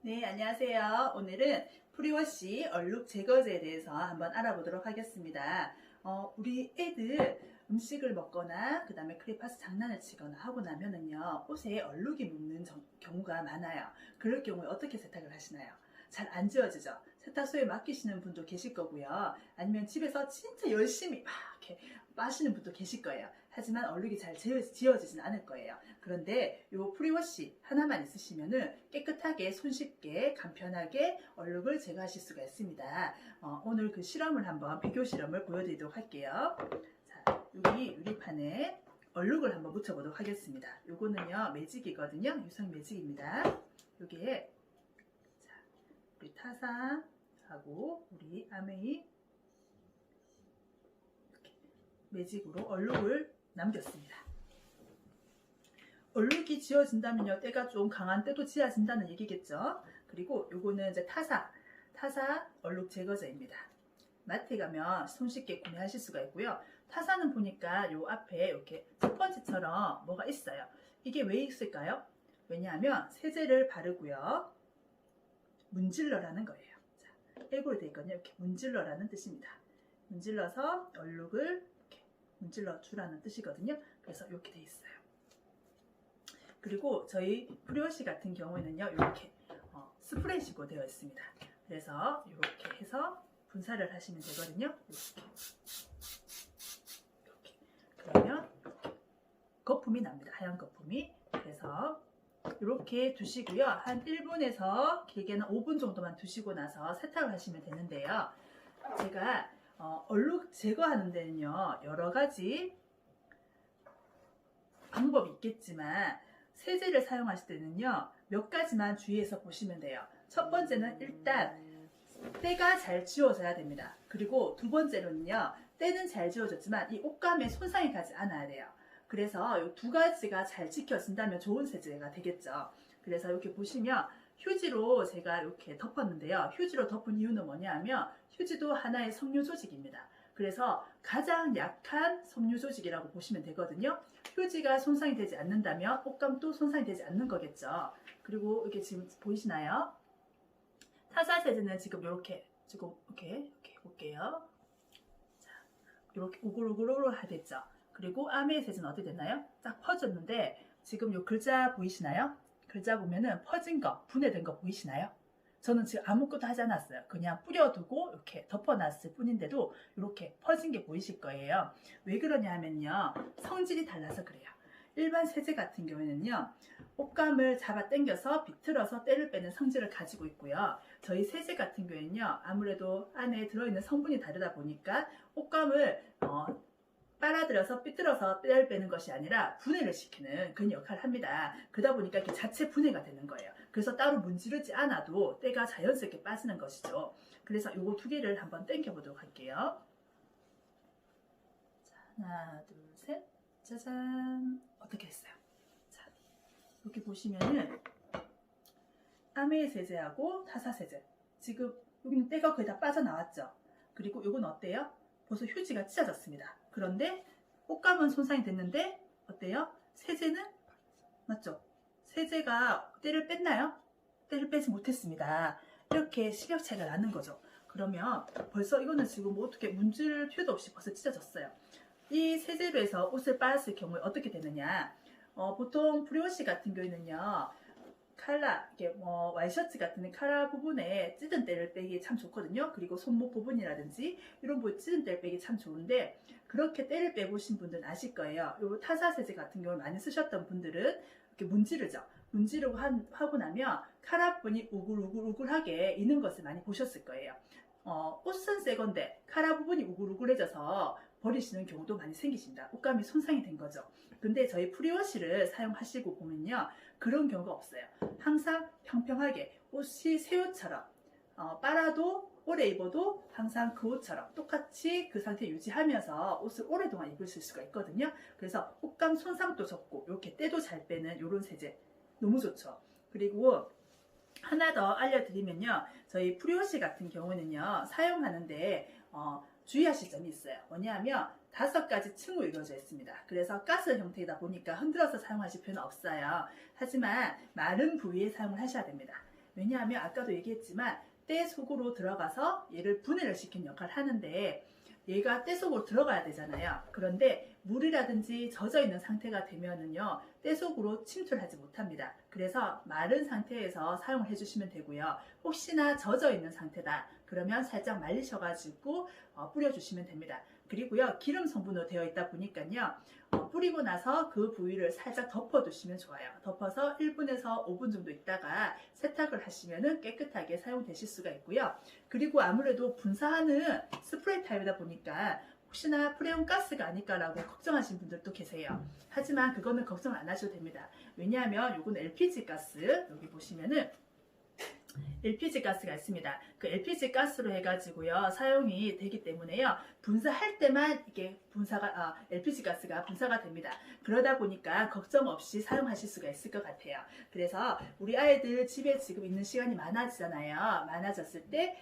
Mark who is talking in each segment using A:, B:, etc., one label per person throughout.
A: 네, 안녕하세요. 오늘은 프리워시 얼룩 제거제에 대해서 한번 알아보도록 하겠습니다. 우리 애들 음식을 먹거나 그 다음에 크레파스 장난을 치거나 하고 나면은요, 옷에 얼룩이 묻는 경우가 많아요. 그럴 경우에 어떻게 세탁을 하시나요? 잘 안 지워지죠? 세탁소에 맡기시는 분도 계실 거고요. 아니면 집에서 진짜 열심히 막 이렇게 빠시는 분도 계실 거예요. 하지만 얼룩이 잘 지워지진 않을 거예요. 그런데 이 프리워시 하나만 있으시면은 깨끗하게 손쉽게 간편하게 얼룩을 제거하실 수가 있습니다. 오늘 그 실험을 한번 비교 실험을 보여드리도록 할게요. 자, 여기 유리판에 얼룩을 한번 묻혀보도록 하겠습니다. 요거는요 매직이거든요. 유성 매직입니다. 요게 자, 우리 타사하고 우리 아메이 이렇게 매직으로 얼룩을 남겼습니다. 얼룩이 지워진다면요, 때가 좀 강한 때도 지워진다는 얘기겠죠. 그리고 요거는 이제 타사 얼룩 제거제입니다. 마트에 가면 손쉽게 구매하실 수가 있고요. 타사는 보니까 요 앞에 이렇게 스펀지처럼 뭐가 있어요. 이게 왜 있을까요? 왜냐하면 세제를 바르고요, 문질러라는 거예요. 자, 일부러 되어 있거든요. 이렇게 문질러라는 뜻입니다. 문질러서 얼룩을 이렇게 문질러 주라는 뜻이거든요. 그래서 이렇게 되어 있어요. 그리고 저희 프리워시 같은 경우에는요, 이렇게 스프레이식으로 되어 있습니다. 그래서 이렇게 해서 분사를 하시면 되거든요. 이렇게. 그러면 거품이 납니다. 하얀 거품이. 그래서 이렇게 두시고요. 한 1분에서 길게는 5분 정도만 두시고 나서 세탁을 하시면 되는데요. 제가 얼룩 제거하는 데는요, 여러 가지 방법이 있겠지만 세제를 사용하실 때는요, 몇 가지만 주의해서 보시면 돼요. 첫 번째는 일단 때가 잘 지워져야 됩니다. 그리고 두 번째로는요, 때는 잘 지워졌지만 이 옷감에 손상이 가지 않아야 돼요. 그래서 이 두 가지가 잘 지켜진다면 좋은 세제가 되겠죠. 그래서 이렇게 보시면 휴지로 제가 이렇게 덮었는데요. 휴지로 덮은 이유는 뭐냐면 휴지도 하나의 섬유 조직입니다. 그래서 가장 약한 섬유 조직이라고 보시면 되거든요. 휴지가 손상이 되지 않는다면 옷감도 손상이 되지 않는 거겠죠. 그리고 이게 지금 보이시나요? 타사 세제는 지금 이렇게 볼게요. 자, 이렇게 우글우글 하겠죠. 그리고 아메 세제는 어떻게 됐나요? 딱 퍼졌는데 지금 요 글자 보이시나요? 글자 보면은 퍼진 거, 분해된 거 보이시나요? 저는 지금 아무것도 하지 않았어요. 그냥 뿌려두고 이렇게 덮어놨을 뿐인데도 이렇게 퍼진 게 보이실 거예요. 왜 그러냐 하면요, 성질이 달라서 그래요. 일반 세제 같은 경우에는요, 옷감을 잡아 당겨서 비틀어서 때를 빼는 성질을 가지고 있고요. 저희 세제 같은 경우에는요, 아무래도 안에 들어있는 성분이 다르다 보니까 옷감을 빨아들여서 삐뚤어서 때를 빼는 것이 아니라 분해를 시키는 그런 역할을 합니다. 그러다 보니까 이렇게 자체 분해가 되는 거예요. 그래서 따로 문지르지 않아도 때가 자연스럽게 빠지는 것이죠. 그래서 요거 두 개를 한번 당겨 보도록 할게요. 자, 하나, 둘, 셋. 짜잔. 어떻게 했어요? 자, 이렇게 보시면은 아메 세제하고 타사 세제. 지금 여기는 때가 거의 다 빠져나왔죠. 그리고 요건 어때요? 벌써 휴지가 찢어졌습니다. 그런데 옷감은 손상이 됐는데 어때요? 세제는 맞죠? 세제가 때를 뺐나요? 때를 빼지 못했습니다. 이렇게 시력 차이가 나는 거죠. 그러면 벌써 이거는 지금 뭐 어떻게 문질 필요도 없이 벌써 찢어졌어요. 이 세제로 해서 옷을 빨았을 경우에 어떻게 되느냐? 보통 프리워시 같은 경우에는요, 칼라, 이게 뭐 와이셔츠 같은 칼라 부분에 찌든 때를 빼기 참 좋거든요. 그리고 손목 부분이라든지 이런 부분 찌든 때를 빼기 참 좋은데, 그렇게 때를 빼보신 분들은 아실 거예요. 요 타사 세제 같은 경우를 많이 쓰셨던 분들은 이렇게 문지르죠. 문지르고 하고 나면 칼라 부분이 우글우글하게 있는 것을 많이 보셨을 거예요. 옷은 새 건데 칼라 부분이 우글우글해져서 버리시는 경우도 많이 생기십니다. 옷감이 손상이 된 거죠. 근데 저희 프리워시를 사용하시고 보면요, 그런 경우가 없어요. 항상 평평하게 옷이 새 옷처럼 빨아도 오래 입어도 항상 그 옷처럼 똑같이 그 상태 유지하면서 옷을 오랫동안 입으실 수가 있거든요. 그래서 옷감 손상도 적고 이렇게 때도 잘 빼는 이런 세제 너무 좋죠. 그리고 하나 더 알려드리면요, 저희 프리워시 같은 경우는요, 사용하는데 주의하실 점이 있어요. 뭐냐면 5가지 층으로 이루어져 있습니다. 그래서 가스 형태이다 보니까 흔들어서 사용하실 필요는 없어요. 하지만 마른 부위에 사용을 하셔야 됩니다. 왜냐하면 아까도 얘기했지만 때 속으로 들어가서 얘를 분해를 시키는 역할을 하는데 얘가 때 속으로 들어가야 되잖아요. 그런데 물이라든지 젖어 있는 상태가 되면은요, 때 속으로 침투하지 못합니다. 그래서 마른 상태에서 사용을 해주시면 되고요. 혹시나 젖어 있는 상태다. 그러면 살짝 말리셔가지고 뿌려주시면 됩니다. 그리고요, 기름 성분으로 되어 있다 보니까요, 뿌리고 나서 그 부위를 살짝 덮어두시면 좋아요. 덮어서 1분에서 5분 정도 있다가 세탁을 하시면 깨끗하게 사용되실 수가 있고요. 그리고 아무래도 분사하는 스프레이 타입이다 보니까 혹시나 프레온 가스가 아닐까라고 걱정하시는 분들도 계세요. 하지만 그거는 걱정 안 하셔도 됩니다. 왜냐하면 이건 LPG 가스, 여기 보시면은 LPG 가스가 있습니다. 그 LPG 가스로 해가지고요 사용이 되기 때문에요, 분사할 때만 이게 LPG 가스가 분사가 됩니다. 그러다 보니까 걱정 없이 사용하실 수가 있을 것 같아요. 그래서 우리 아이들 집에 지금 있는 시간이 많아지잖아요. 많아졌을 때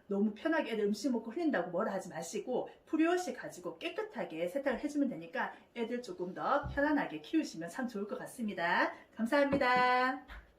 A: 너무 편하게 애들 음식 먹고 흘린다고 뭐라 하지 마시고 프리워시 가지고 깨끗하게 세탁을 해주면 되니까 애들 조금 더 편안하게 키우시면 참 좋을 것 같습니다. 감사합니다.